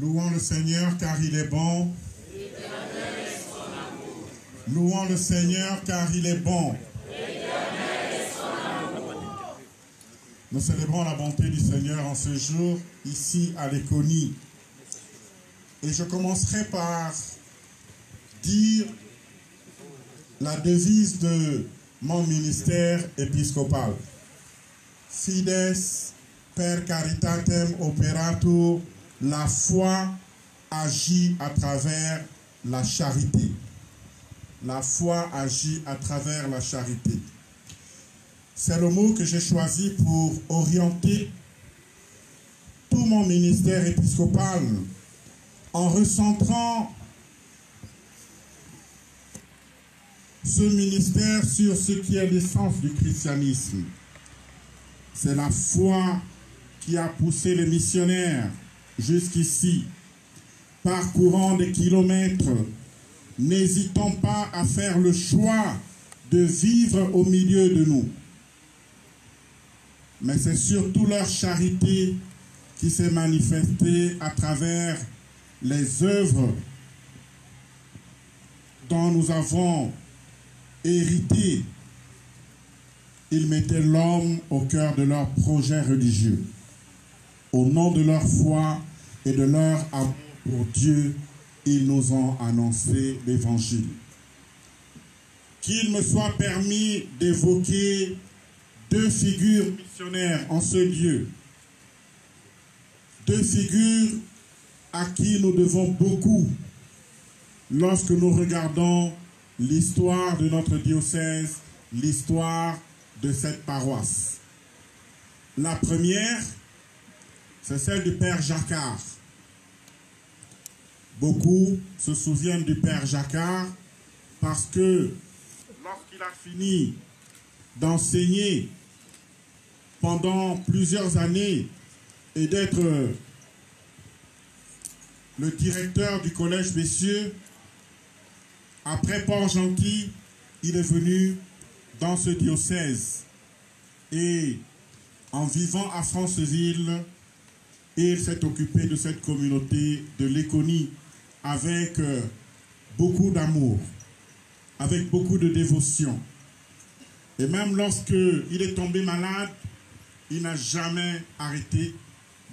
Louons le Seigneur car il est bon. Louons le Seigneur car il est bon. Nous célébrons la bonté du Seigneur en ce jour, ici à Léconie. Et je commencerai par dire la devise de mon ministère épiscopal. Fides per caritatem operatur, la foi agit à travers la charité. La foi agit à travers la charité. C'est le mot que j'ai choisi pour orienter tout mon ministère épiscopal en recentrant ce ministère sur ce qui est l'essence du christianisme. C'est la foi qui a poussé les missionnaires jusqu'ici, parcourant des kilomètres, n'hésitant pas à faire le choix de vivre au milieu de nous. Mais c'est surtout leur charité qui s'est manifestée à travers les œuvres dont nous avons hérité. Ils mettaient l'homme au cœur de leur projet religieux. Au nom de leur foi et de leur amour pour Dieu, ils nous ont annoncé l'Évangile. Qu'il me soit permis d'évoquer deux figures missionnaires en ce lieu. Deux figures à qui nous devons beaucoup lorsque nous regardons l'histoire de notre diocèse, l'histoire de cette paroisse. La première, c'est celle du Père Jacquard. Beaucoup se souviennent du Père Jacquard parce que lorsqu'il a fini d'enseigner pendant plusieurs années et d'être le directeur du collège Messieurs, après Port-Gentil, il est venu dans ce diocèse. Et en vivant à Franceville, il s'est occupé de cette communauté de Léconie avec beaucoup d'amour, avec beaucoup de dévotion. Et même lorsqu'il est tombé malade, il n'a jamais arrêté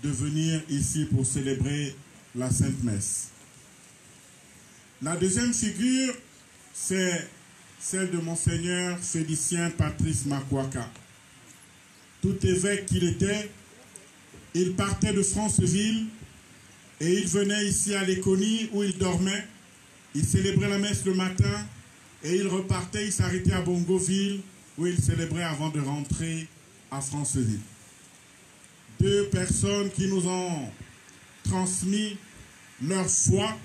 de venir ici pour célébrer la Sainte Messe. La deuxième figure, c'est celle de Monseigneur Félicien Patrice Makwaka. Tout évêque qu'il était, il partait de Franceville et il venait ici à Léconie où il dormait. Il célébrait la messe le matin et il repartait, il s'arrêtait à Bongoville où il célébrait avant de rentrer à Franceville. Deux personnes qui nous ont transmis leur foi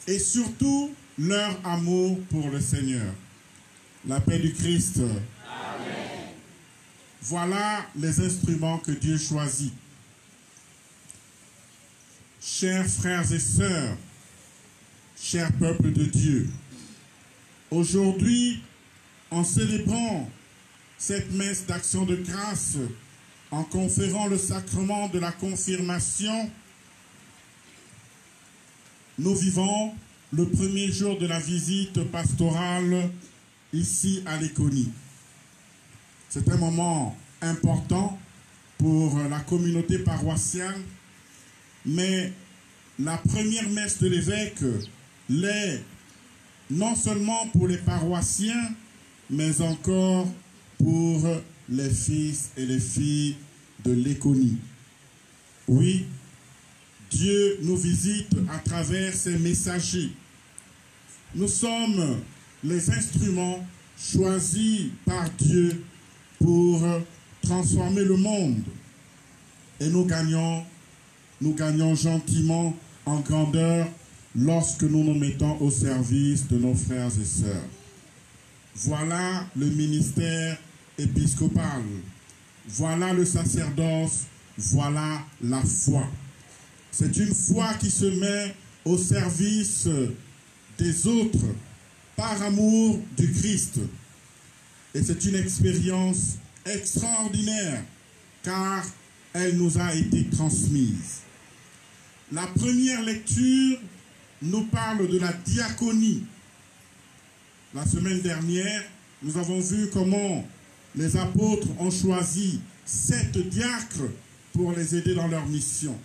et surtout leur amour pour le Seigneur. La paix du Christ. Amen. Voilà les instruments que Dieu choisit. Chers frères et sœurs, chers peuples de Dieu, aujourd'hui, en célébrant cette messe d'action de grâce, en conférant le sacrement de la confirmation, nous vivons le premier jour de la visite pastorale ici à Léconie. C'est un moment important pour la communauté paroissiale, mais la première messe de l'évêque l'est non seulement pour les paroissiens, mais encore pour les fils et les filles de Léconie. Oui, Dieu nous visite à travers ses messagers. Nous sommes les instruments choisis par Dieu pour transformer le monde. Et nous gagnons gentiment en grandeur lorsque nous nous mettons au service de nos frères et sœurs. Voilà le ministère épiscopal. Voilà le sacerdoce. Voilà la foi. C'est une foi qui se met au service des autres par amour du Christ. Et c'est une expérience extraordinaire car elle nous a été transmise. La première lecture nous parle de la diaconie. La semaine dernière, nous avons vu comment les apôtres ont choisi 7 diacres pour les aider dans leur mission.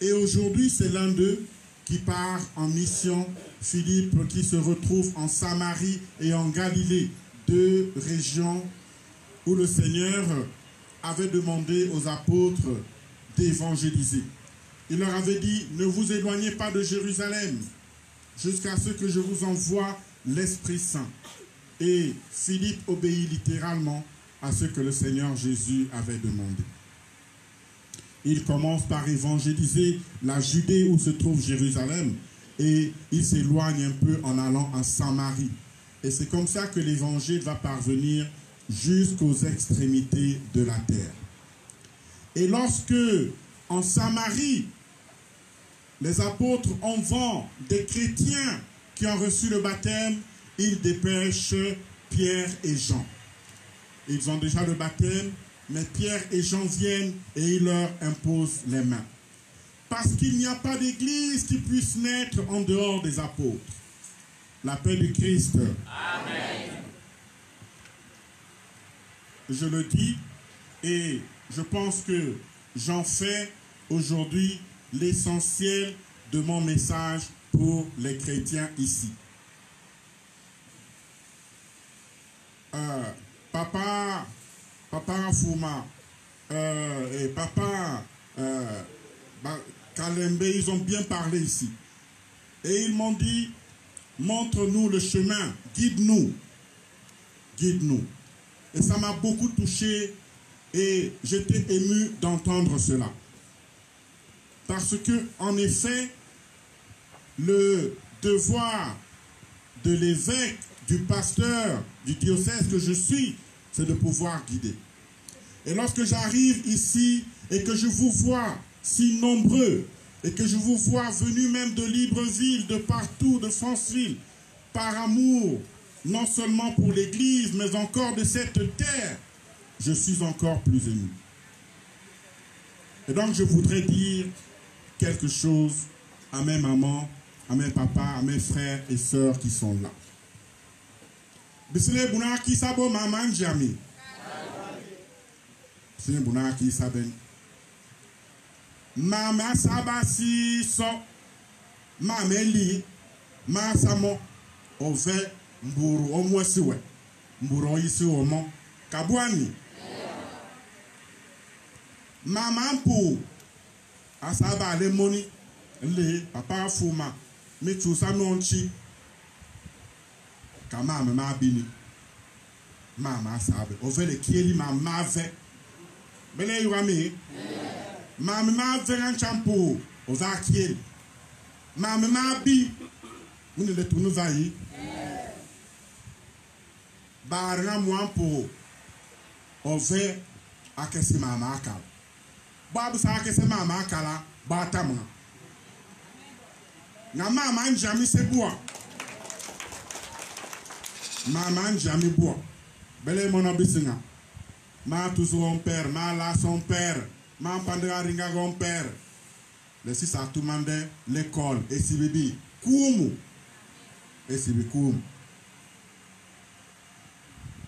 Et aujourd'hui, c'est l'un d'eux qui part en mission, Philippe, qui se retrouve en Samarie et en Galilée, 2 régions où le Seigneur avait demandé aux apôtres d'évangéliser. Il leur avait dit, ne vous éloignez pas de Jérusalem jusqu'à ce que je vous envoie l'Esprit Saint. Et Philippe obéit littéralement à ce que le Seigneur Jésus avait demandé. Il commence par évangéliser la Judée où se trouve Jérusalem et il s'éloigne un peu en allant en Samarie. Et c'est comme ça que l'évangile va parvenir jusqu'aux extrémités de la terre. Et lorsque, en Samarie, les apôtres ont vent des chrétiens qui ont reçu le baptême, ils dépêchent Pierre et Jean. Ils ont déjà le baptême, mais Pierre et Jean viennent et ils leur imposent les mains. Parce qu'il n'y a pas d'église qui puisse naître en dehors des apôtres. La paix du Christ. Amen. Je le dis et je pense que j'en fais aujourd'hui l'essentiel de mon message pour les chrétiens ici. Papa Fouma et Papa Kalembe, ils ont bien parlé ici. Et ils m'ont dit, montre-nous le chemin, guide-nous. Guide-nous. Et ça m'a beaucoup touché et j'étais ému d'entendre cela. Parce que, en effet, le devoir de l'évêque, du pasteur, du diocèse que je suis, c'est de pouvoir guider. Et lorsque j'arrive ici et que je vous vois si nombreux, et que je vous vois venus même de Libreville, de partout, de Franceville, par amour, non seulement pour l'Église, mais encore de cette terre, je suis encore plus ému. Et donc je voudrais dire quelque chose à mes mamans, à mes papas, à mes frères et sœurs qui sont là. Bisile buna ki sabo maman jami. Bisile buna ki saben. Mama sabasi so. Mameli. Ma samo. Ove mburu omwesiwe. Mburu isi omo. Kabwani. Mama mpu. Asaba le moni. Le papa fuma. Mitu sanonchi. Kama mama bini. Mama sabe. Ove le kieli mama ve. Bele yuami. Mama ve un champo. Ove kieli. Mama bi. Mune le tunu vayi. Barra mwampo. Ove akesi mama akala. Babu sa akesi mama akala. Batama. Na mama njami sebua. Maman jamais boit. Belle mon abisinga. Ma tout son père, ma la son père, ma pandra ringa son père. Le six a tout demandé l'école. Et si bibi, koum. Et si bibi koum.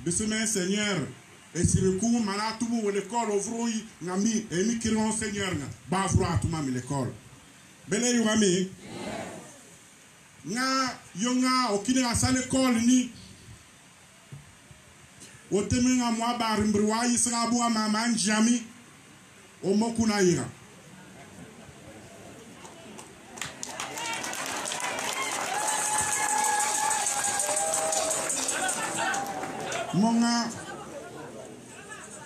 Bisoumen Seigneur. Et si bibi koum, mana tout moun l'école ouvroui, ngami, et mi kiron Seigneur, ba vroa tout mami l'école. Belle yuami. Nga, yonga, okine la salle l'école ni. Oteminga mwa barimbriwa yisrabu wa mama njami omokuna ira.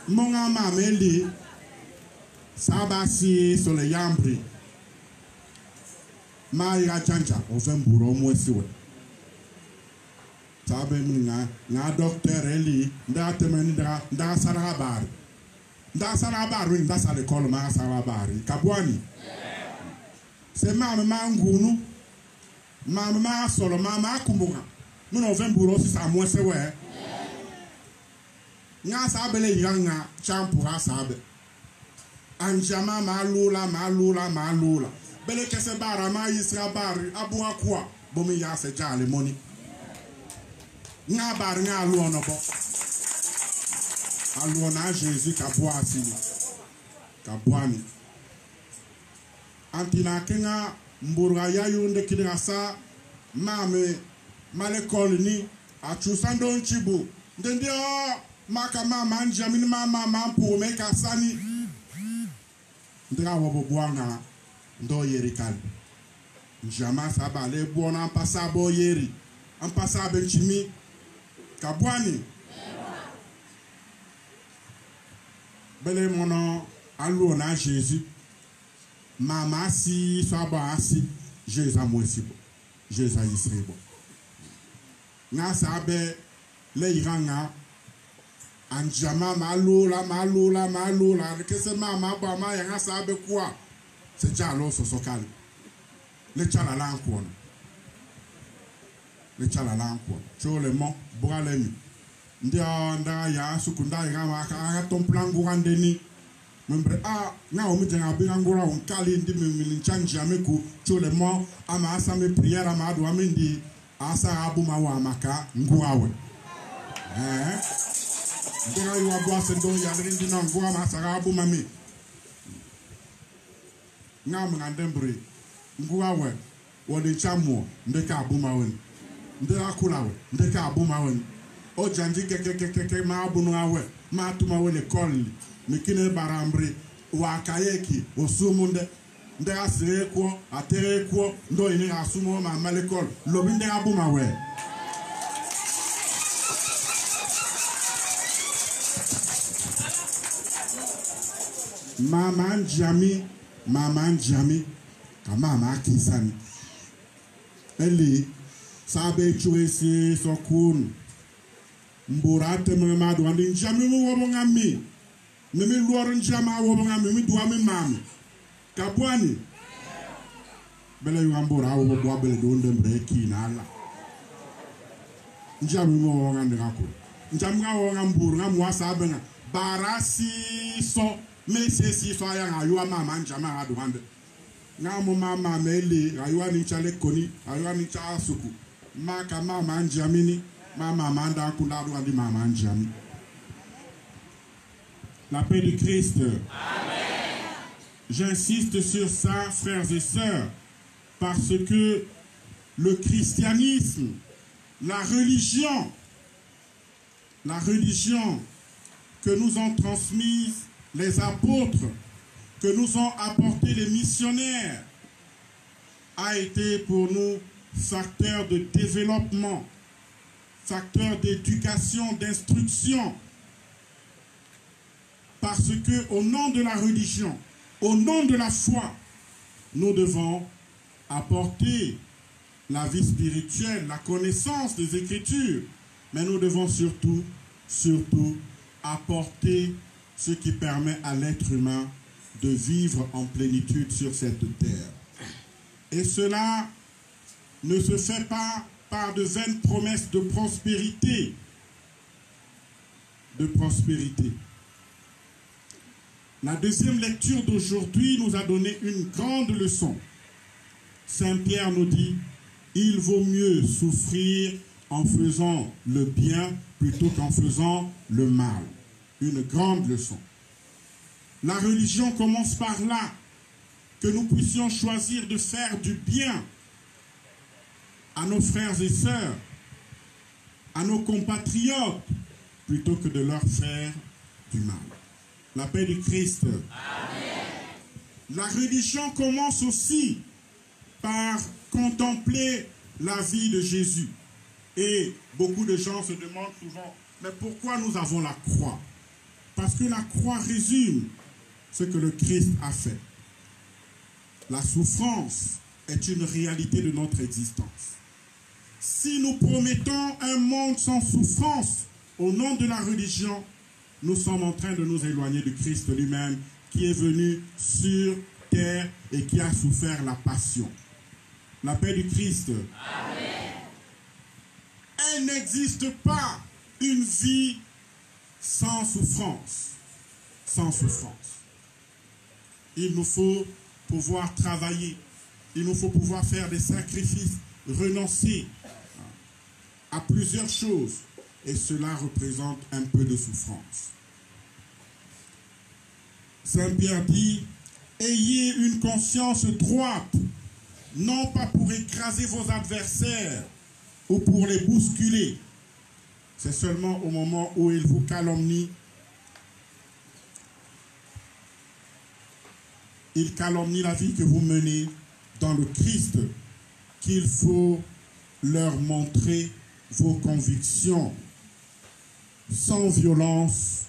Monga mameli sabasi sole yambri. Ma ira chanja ofemburo mwesiwe. Sabe nga docteur eli nda temeni nda sarabar nda sa l'école ma sarabar kabwani c'est mama ngunu mama solo mama kumbuka muno vemburo si sa mwese we nga sabe le yanga champura sabe anjama malula Bele kese bara ma yisra bari abu akwa bomi ya se jale money. Nga bar nga alu ono bo. Alu ona Jésus ka bo asini. Ka boani. Antina kenga mbura ya yunde kidira sa mame malekol ni achusando nchibu. Ndendio maka mama njamini mama mampu meka sani. Ndra wobo buanga ndo yeri kali. Njama saba le buona ampasa bo yeri. Ampasa benchimi kabwani. Bele mono alu na Jésus. Mama si saba asi Jésus amwesibo. Jésus ayisrebo. Nga sabe le iranga anjama malula kese mama ba ma ya nga sabe kwa se jalo sosokali le chala lanko chole mo bralemi nda ya sukunda ya ma ka tomplangu randeni membre na o mitenga bingangura on kali ndi mimili chanja meku chole mo ama asa me prière ama do amindi asa abu mawa maka nguawe ndega yuwa bwa sendo ya rindi na ngua masara abu mami ngam ngandembre nguawe wode chamo ndeka abu mawen ndeka kulawe ndeka abu mawen o janji keke ma abu no awe ma tuma wele kolli mikine barambre wa kayeki osumunde ndega sireko atereko ndo ine asumo ma malekol lobinde abu mawe Mama njami, kama kisani. Eli sabe chuesi sokun. Mburate madu andi njami wobongami. Nimi luoro njama wobongami mi duami mami. Kabwani. Bele yambura wobwa bele donde mbreki nala. Njami wobongandi ngako. Njami wobongamburu ngamwa sabenga barasi so Mese si so aya ayua mama njama adu hande. Ngamu mama mele ayua ni chale koni, ayua ni cha asuku. Maka mama njamini, mama manda kunda adu handi mama njami. La paix du Christ. Amen. J'insiste sur ça, frères et sœurs, parce que le christianisme, la religion que nous ont transmise les apôtres, que nous ont apporté les missionnaires, a été pour nous facteur de développement, facteur d'éducation, d'instruction. Parce que au nom de la religion, au nom de la foi, nous devons apporter la vie spirituelle, la connaissance des Écritures, mais nous devons surtout apporter ce qui permet à l'être humain de vivre en plénitude sur cette terre. Et cela ne se fait pas par de vaines promesses de prospérité. La deuxième lecture d'aujourd'hui nous a donné une grande leçon. Saint Pierre nous dit, il vaut mieux souffrir en faisant le bien plutôt qu'en faisant le mal. Une grande leçon. La religion commence par là, que nous puissions choisir de faire du bien à nos frères et sœurs, à nos compatriotes, plutôt que de leur faire du mal. La paix du Christ. Amen. La religion commence aussi par contempler la vie de Jésus. Et beaucoup de gens se demandent souvent, mais pourquoi nous avons la croix? Parce que la croix résume ce que le Christ a fait. La souffrance est une réalité de notre existence. Si nous promettons un monde sans souffrance au nom de la religion, nous sommes en train de nous éloigner du Christ lui-même qui est venu sur terre et qui a souffert la passion. La paix du Christ. Amen. Il n'existe pas une vie sans souffrance. Sans souffrance. Il nous faut pouvoir travailler. il nous faut pouvoir faire des sacrifices, renoncer à plusieurs choses. Et cela représente un peu de souffrance. Saint Pierre dit, ayez une conscience droite, non pas pour écraser vos adversaires ou pour les bousculer. C'est seulement au moment où ils vous calomnient, ils calomnient la vie que vous menez dans le Christ, qu'il faut leur montrer vos convictions sans violence,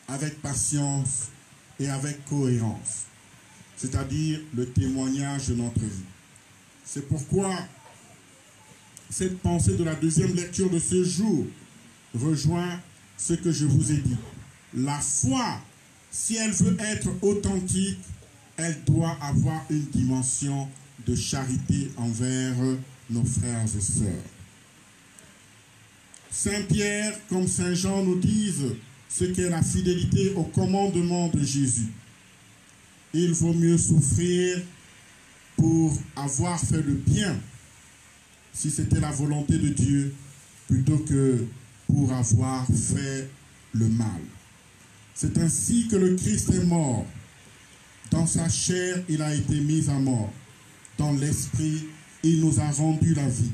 avec patience et avec cohérence, c'est-à-dire le témoignage de notre vie. C'est pourquoi cette pensée de la deuxième lecture de ce jour rejoint ce que je vous ai dit. La foi, si elle veut être authentique, elle doit avoir une dimension de charité envers nos frères et sœurs. Saint Pierre comme Saint Jean nous disent ce qu'est la fidélité au commandement de Jésus. Il vaut mieux souffrir pour avoir fait le bien, si c'était la volonté de Dieu, plutôt que pour avoir fait le mal. C'est ainsi que le Christ est mort. Dans sa chair, il a été mis à mort. Dans l'esprit, il nous a rendu la vie.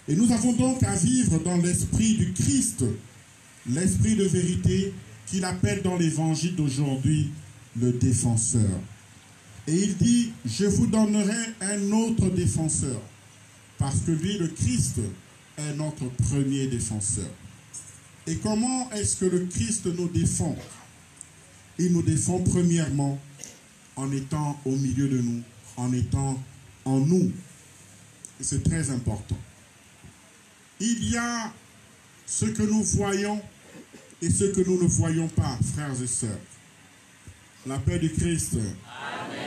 Et nous avons donc à vivre dans l'esprit du Christ, l'esprit de vérité qu'il appelle dans l'évangile d'aujourd'hui le défenseur. Et il dit, je vous donnerai un autre défenseur, parce que lui, le Christ, est notre premier défenseur. Et comment est-ce que le Christ nous défend? Il nous défend premièrement en étant au milieu de nous, en étant en nous. Et c'est très important. Il y a ce que nous voyons et ce que nous ne voyons pas, frères et sœurs. La paix du Christ. Amen.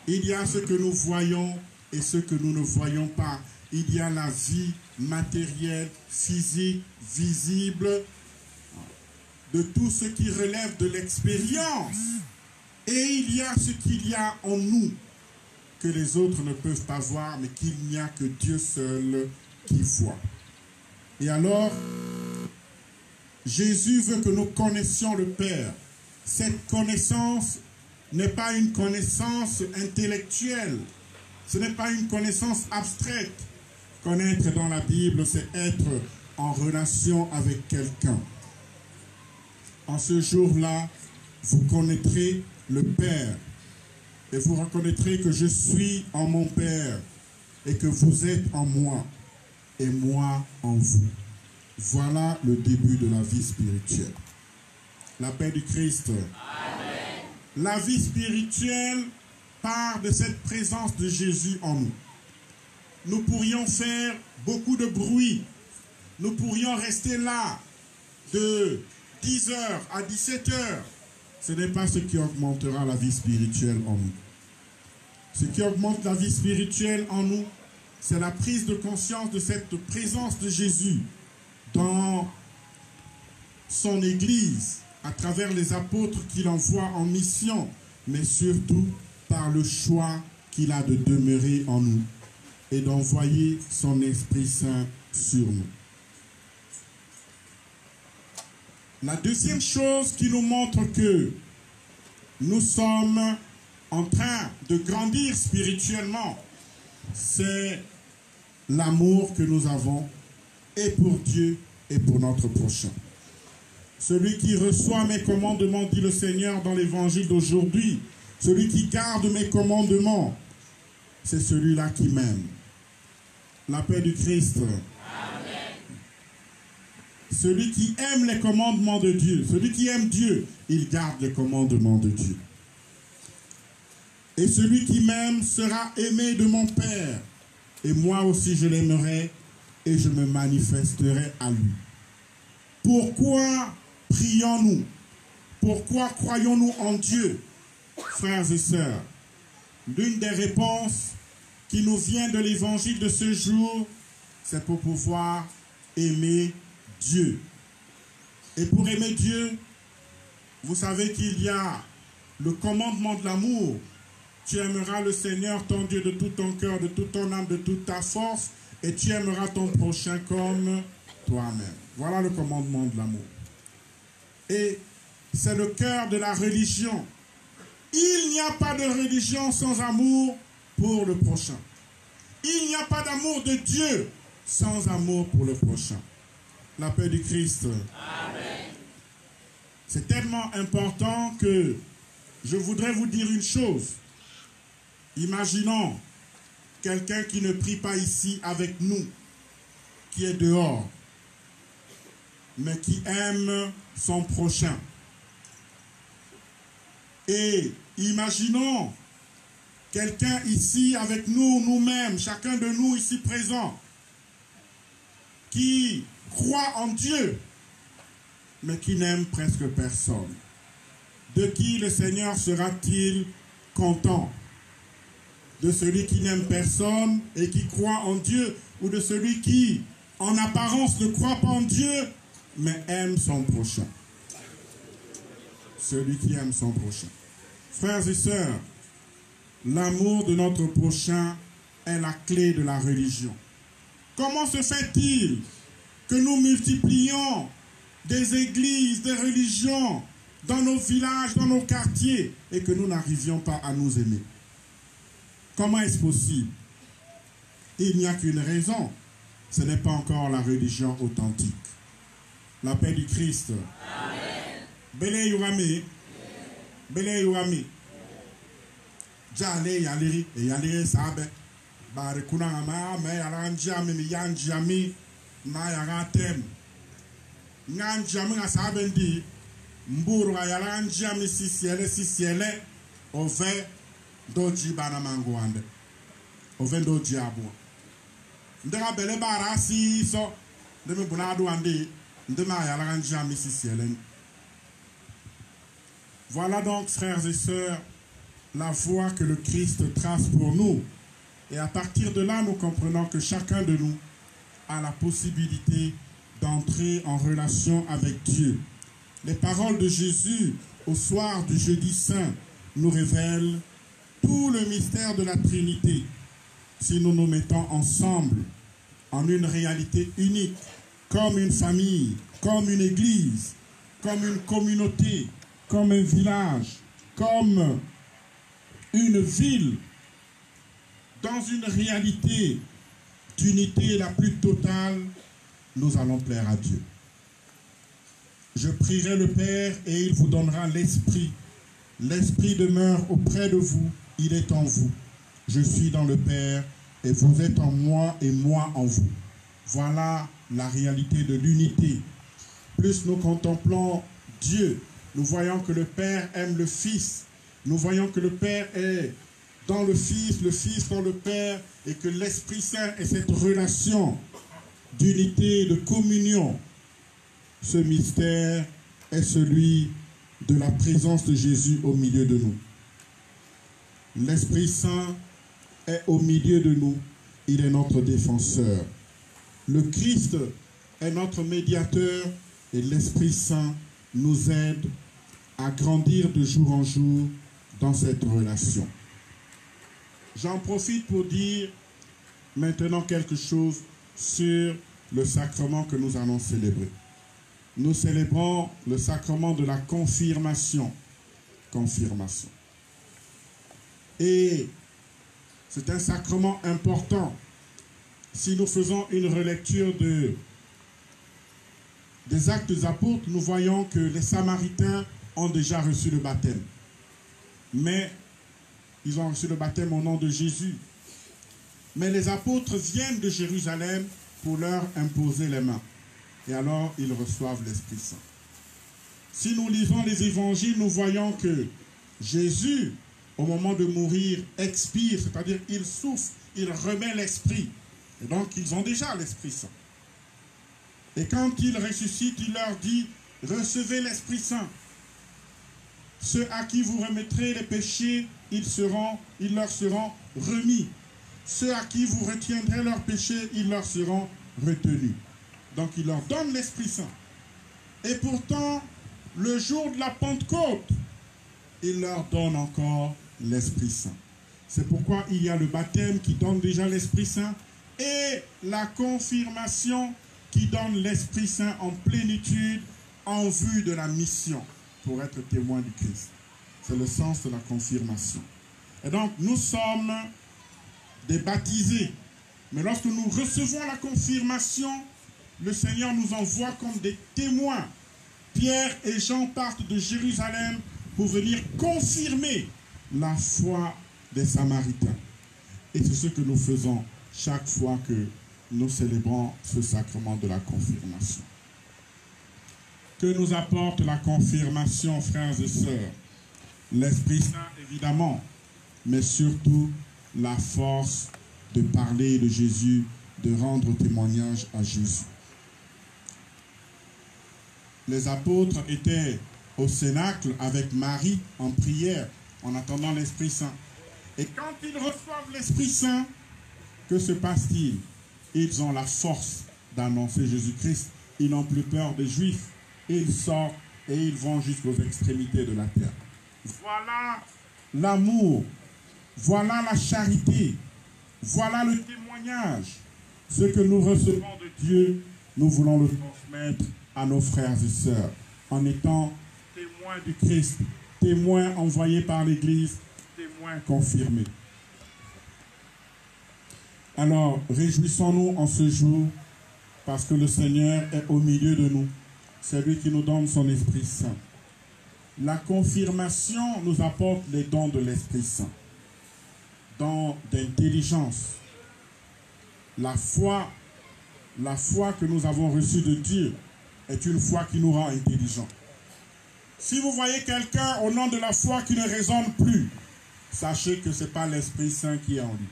Il y a ce que nous voyons et ce que nous ne voyons pas. Il y a la vie matérielle, physique, visible, de tout ce qui relève de l'expérience. Et il y a ce qu'il y a en nous que les autres ne peuvent pas voir, mais qu'il n'y a que Dieu seul qui voit. Et alors, Jésus veut que nous connaissions le Père. Cette connaissance n'est pas une connaissance intellectuelle. Ce n'est pas une connaissance abstraite. Connaître dans la Bible, c'est être en relation avec quelqu'un. En ce jour-là, vous connaîtrez le Père. Et vous reconnaîtrez que je suis en mon Père et que vous êtes en moi et moi en vous. Voilà le début de la vie spirituelle. La paix du Christ. Amen. La vie spirituelle part de cette présence de Jésus en nous. Nous pourrions faire beaucoup de bruit. Nous pourrions rester là de 10h à 17h. Ce n'est pas ce qui augmentera la vie spirituelle en nous. Ce qui augmente la vie spirituelle en nous, c'est la prise de conscience de cette présence de Jésus dans son Église, à travers les apôtres qu'il envoie en mission, mais surtout par le choix qu'il a de demeurer en nous et d'envoyer son Esprit Saint sur nous. La deuxième chose qui nous montre que nous sommes en train de grandir spirituellement, c'est l'amour que nous avons et pour Dieu et pour notre prochain. Celui qui reçoit mes commandements, dit le Seigneur dans l'évangile d'aujourd'hui, celui qui garde mes commandements, c'est celui-là qui m'aime. La paix du Christ. Amen. Celui qui aime les commandements de Dieu, celui qui aime Dieu, il garde les commandements de Dieu. Et celui qui m'aime sera aimé de mon Père. Et moi aussi je l'aimerai et je me manifesterai à lui. Pourquoi prions-nous? Pourquoi croyons-nous en Dieu, frères et sœurs? L'une des réponses qui nous vient de l'évangile de ce jour, c'est pour pouvoir aimer Dieu. Et pour aimer Dieu, vous savez qu'il y a le commandement de l'amour Tu aimeras le Seigneur, ton Dieu, de tout ton cœur, de toute ton âme, de toute ta force, et tu aimeras ton prochain comme toi-même. Voilà le commandement de l'amour. Et c'est le cœur de la religion. Il n'y a pas de religion sans amour pour le prochain. Il n'y a pas d'amour de Dieu sans amour pour le prochain. La paix du Christ. Amen. C'est tellement important que je voudrais vous dire une chose. Imaginons quelqu'un qui ne prie pas ici avec nous, qui est dehors, mais qui aime son prochain. Et imaginons quelqu'un ici avec nous, nous-mêmes, chacun de nous ici présent, qui croit en Dieu, mais qui n'aime presque personne. De qui le Seigneur sera-t-il content? De celui qui n'aime personne et qui croit en Dieu, ou de celui qui, en apparence, ne croit pas en Dieu, mais aime son prochain? Celui qui aime son prochain. Frères et sœurs, l'amour de notre prochain est la clé de la religion. Comment se fait-il que nous multiplions des églises, des religions dans nos villages, dans nos quartiers, et que nous n'arrivions pas à nous aimer? Comment est-ce possible? Il n'y a qu'une raison. Ce n'est pas encore la religion authentique. La paix du Christ. Amen. Bele Yourami. Bele Yourami. Jale Yaleri et Yaleri Sabe. Bare Kunama, me Yaranjami, mi Yanjami, ma Yaratem. Nanjami a Sabendi. Mburu Yaranjami si ciele, au fait. Doji bana manguande ove doji abo ndera bele bara si so de me bunadu ande de ma yala ganja misisielen. Voilà donc, frères et sœurs, la voie que le Christ trace pour nous, et à partir de là nous comprenons que chacun de nous a la possibilité d'entrer en relation avec Dieu. Les paroles de Jésus au soir du jeudi saint nous révèlent tout le mystère de la Trinité. Si nous nous mettons ensemble en une réalité unique, comme une famille, comme une église, comme une communauté, comme un village, comme une ville, dans une réalité d'unité la plus totale, nous allons plaire à Dieu. Je prierai le Père et il vous donnera l'Esprit. L'Esprit demeure auprès de vous. Il est en vous. Je suis dans le Père et vous êtes en moi et moi en vous. Voilà la réalité de l'unité. Plus nous contemplons Dieu, nous voyons que le Père aime le Fils. Nous voyons que le Père est dans le Fils dans le Père, et que l'Esprit Saint est cette relation d'unité, de communion. Ce mystère est celui de la présence de Jésus au milieu de nous. L'Esprit Saint est au milieu de nous. Il est notre défenseur. Le Christ est notre médiateur et l'Esprit Saint nous aide à grandir de jour en jour dans cette relation. J'en profite pour dire maintenant quelque chose sur le sacrement que nous allons célébrer. Nous célébrons le sacrement de la confirmation. Confirmation. Et c'est un sacrement important. Si nous faisons une relecture des Actes des Apôtres, nous voyons que les Samaritains ont déjà reçu le baptême. Mais ils ont reçu le baptême au nom de Jésus. Mais les apôtres viennent de Jérusalem pour leur imposer les mains. Et alors, ils reçoivent l'Esprit Saint. Si nous lisons les évangiles, nous voyons que Jésus, au moment de mourir, expire, c'est-à-dire il souffle, il remet l'Esprit. Et donc, ils ont déjà l'Esprit Saint. Et quand il ressuscite, il leur dit, recevez l'Esprit Saint. Ceux à qui vous remettrez les péchés, ils leur seront remis. Ceux à qui vous retiendrez leurs péchés, ils leur seront retenus. Donc il leur donne l'Esprit Saint. Et pourtant, le jour de la Pentecôte, il leur donne encore l'Esprit Saint. C'est pourquoi il y a le baptême qui donne déjà l'Esprit Saint et la confirmation qui donne l'Esprit Saint en plénitude en vue de la mission pour être témoin du Christ. C'est le sens de la confirmation. Et donc, nous sommes des baptisés. Mais lorsque nous recevons la confirmation, le Seigneur nous envoie comme des témoins. Pierre et Jean partent de Jérusalem pour venir confirmer la foi des Samaritains. Et c'est ce que nous faisons chaque fois que nous célébrons ce sacrement de la confirmation. Que nous apporte la confirmation, frères et sœurs? L'Esprit Saint, évidemment, mais surtout la force de parler de Jésus, de rendre témoignage à Jésus. Les apôtres étaient au Cénacle avec Marie en prière, en attendant l'Esprit Saint. Et quand ils reçoivent l'Esprit Saint, que se passe-t-il? Ils ont la force d'annoncer Jésus-Christ. Ils n'ont plus peur des Juifs. Ils sortent et ils vont jusqu'aux extrémités de la terre. Voilà l'amour. Voilà la charité. Voilà le témoignage. Ce que nous recevons de Dieu, nous voulons le transmettre à nos frères et sœurs, en étant témoins du Christ, témoins envoyés par l'Église, témoins confirmés. Alors, réjouissons-nous en ce jour, parce que le Seigneur est au milieu de nous. C'est lui qui nous donne son Esprit Saint. La confirmation nous apporte les dons de l'Esprit Saint. Dons d'intelligence. La foi que nous avons reçue de Dieu est une foi qui nous rend intelligents. Si vous voyez quelqu'un au nom de la foi qui ne raisonne plus, sachez que ce n'est pas l'Esprit Saint qui est en lui.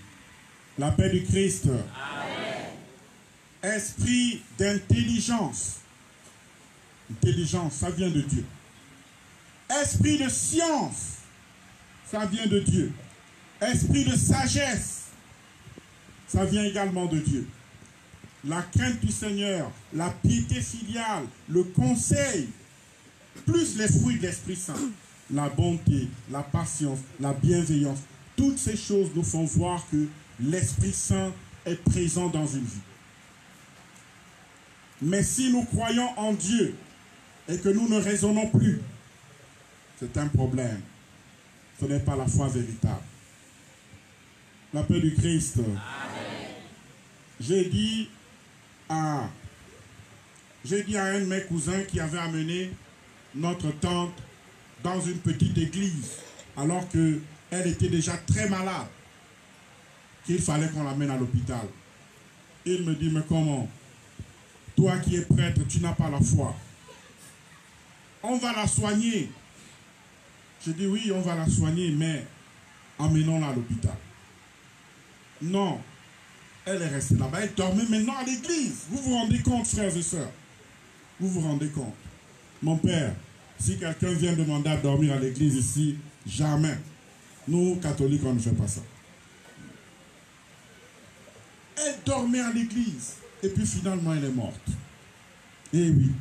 La paix du Christ. Amen. Esprit d'intelligence. Intelligence, ça vient de Dieu. Esprit de science, ça vient de Dieu. Esprit de sagesse, ça vient également de Dieu. La crainte du Seigneur, la piété filiale, le conseil, plus les fruits de l'Esprit Saint, la bonté, la patience, la bienveillance, toutes ces choses nous font voir que l'Esprit Saint est présent dans une vie. Mais si nous croyons en Dieu et que nous ne raisonnons plus, c'est un problème. Ce n'est pas la foi véritable. La paix du Christ. Amen. J'ai dit à un de mes cousins qui avait amené notre tante dans une petite église alors qu'elle était déjà très malade, qu'il fallait qu'on l'amène à l'hôpital. Il me dit, mais comment? Toi qui es prêtre, tu n'as pas la foi. On va la soigner. Je dis oui, on va la soigner, mais emmenons-la à l'hôpital. Non, elle est restée là-bas, elle dormait maintenant à l'église. Vous vous rendez compte, frères et sœurs? Vous vous rendez compte? Mon père, si quelqu'un vient demander à dormir à l'église ici, jamais. Nous, catholiques, on ne fait pas ça. Elle dormait à l'église, et puis finalement, elle est morte. Eh oui.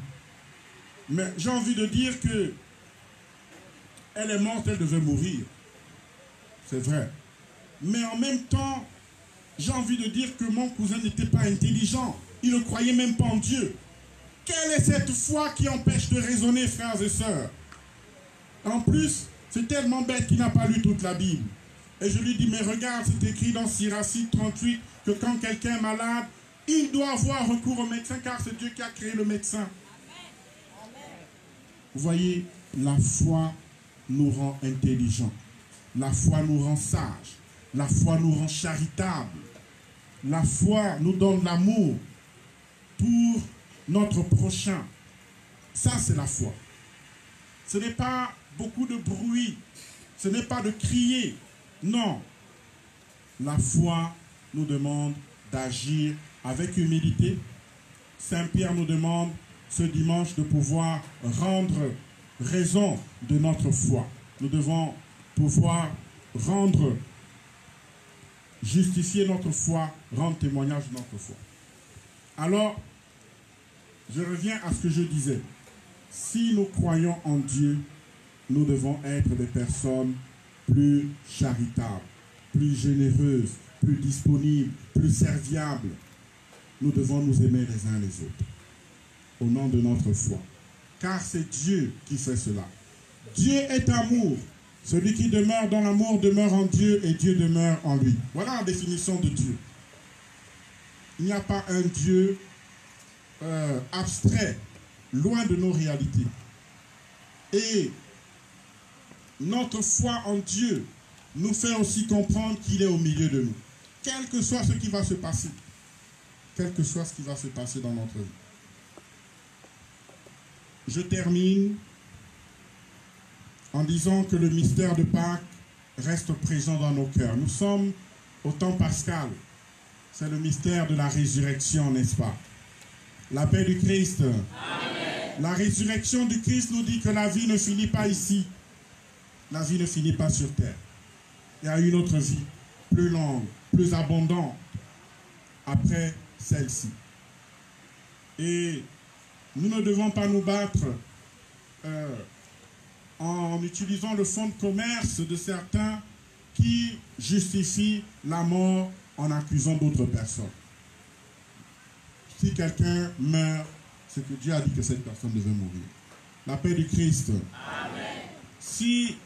Mais j'ai envie de dire que elle est morte, elle devait mourir. C'est vrai. Mais en même temps, j'ai envie de dire que mon cousin n'était pas intelligent. Il ne croyait même pas en Dieu. Quelle est cette foi qui empêche de raisonner, frères et sœurs? En plus, c'est tellement bête qu'il n'a pas lu toute la Bible. Et je lui dis, mais regarde, c'est écrit dans Siracide 38 que quand quelqu'un est malade, il doit avoir recours au médecin car c'est Dieu qui a créé le médecin. Vous voyez, la foi nous rend intelligents. La foi nous rend sages. La foi nous rend charitables. La foi nous donne l'amour pour notre prochain. Ça, c'est la foi. Ce n'est pas beaucoup de bruit. Ce n'est pas de crier. Non. La foi nous demande d'agir avec humilité. Saint Pierre nous demande ce dimanche de pouvoir rendre raison de notre foi. Nous devons pouvoir justifier notre foi, rendre témoignage de notre foi. Alors, je reviens à ce que je disais. Si nous croyons en Dieu, nous devons être des personnes plus charitables. plus généreuse, plus disponible, plus serviable. Nous devons nous aimer les uns les autres, au nom de notre foi. Car c'est Dieu qui fait cela. Dieu est amour. Celui qui demeure dans l'amour demeure en Dieu et Dieu demeure en lui. Voilà la définition de Dieu. Il n'y a pas un Dieu abstrait, loin de nos réalités. Et notre foi en Dieu nous fait aussi comprendre qu'il est au milieu de nous. Quel que soit ce qui va se passer. Quel que soit ce qui va se passer dans notre vie. Je termine en disant que le mystère de Pâques reste présent dans nos cœurs. Nous sommes au temps pascal. C'est le mystère de la résurrection, n'est-ce pas? La paix du Christ. Amen. La résurrection du Christ nous dit que la vie ne finit pas ici. La vie ne finit pas sur terre. Il y a une autre vie, plus longue, plus abondante, après celle-ci. Et nous ne devons pas nous battre en utilisant le fonds de commerce de certains qui justifient la mort en accusant d'autres personnes. Si quelqu'un meurt, c'est que Dieu a dit que cette personne devait mourir. La paix du Christ. Amen. Si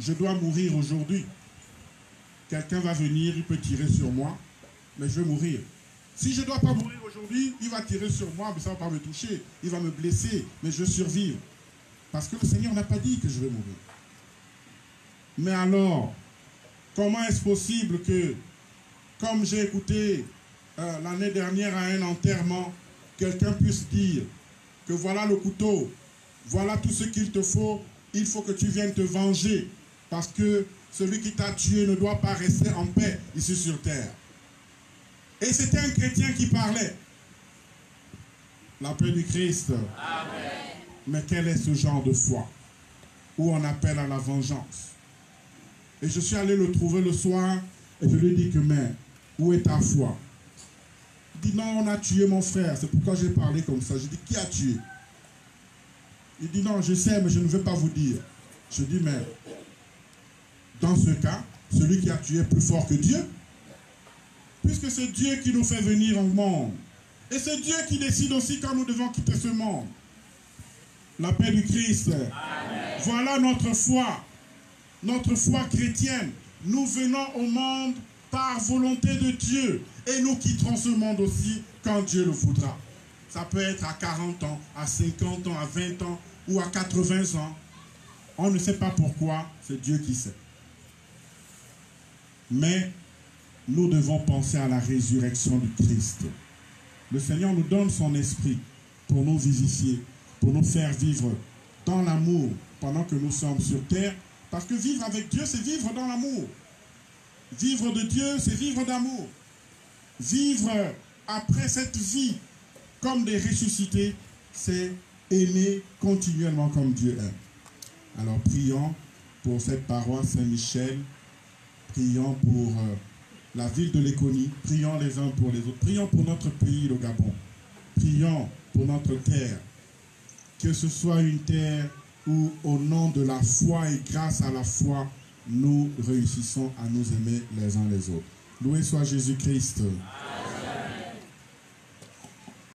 je dois mourir aujourd'hui, quelqu'un va venir, il peut tirer sur moi, mais je vais mourir. Si je ne dois pas mourir aujourd'hui, il va tirer sur moi, mais ça ne va pas me toucher. Il va me blesser, mais je vais survivre. Parce que le Seigneur n'a pas dit que je vais mourir. Mais alors, comment est-ce possible que, comme j'ai écouté l'année dernière à un enterrement, quelqu'un puisse dire que voilà le couteau, voilà tout ce qu'il te faut, il faut que tu viennes te venger, parce que celui qui t'a tué ne doit pas rester en paix ici sur terre. Et c'était un chrétien qui parlait. La paix du Christ. Amen. Mais quel est ce genre de foi où on appelle à la vengeance? Et je suis allé le trouver le soir et je lui ai dit que, mais où est ta foi? Il dit non, on a tué mon frère, c'est pourquoi j'ai parlé comme ça. Je dis, qui a tué? Il dit non, je sais, mais je ne veux pas vous dire. Je dis, mais dans ce cas, celui qui a tué est plus fort que Dieu, puisque c'est Dieu qui nous fait venir au monde. Et c'est Dieu qui décide aussi quand nous devons quitter ce monde. La paix du Christ. Amen. Voilà notre foi chrétienne. Nous venons au monde par volonté de Dieu et nous quitterons ce monde aussi quand Dieu le voudra. Ça peut être à 40 ans, à 50 ans, à 20 ans ou à 80 ans. On ne sait pas pourquoi, c'est Dieu qui sait. Mais nous devons penser à la résurrection du Christ. Le Seigneur nous donne son esprit pour nous vivifier, pour nous faire vivre dans l'amour pendant que nous sommes sur terre. Parce que vivre avec Dieu, c'est vivre dans l'amour. Vivre de Dieu, c'est vivre d'amour. Vivre après cette vie comme des ressuscités, c'est aimer continuellement comme Dieu aime. Alors prions pour cette paroisse Saint-Michel. Prions pour la ville de Léconie. Prions les uns pour les autres. Prions pour notre pays, le Gabon. Prions pour notre terre. Que ce soit une terre où, au nom de la foi et grâce à la foi, nous réussissons à nous aimer les uns les autres. Loué soit Jésus-Christ.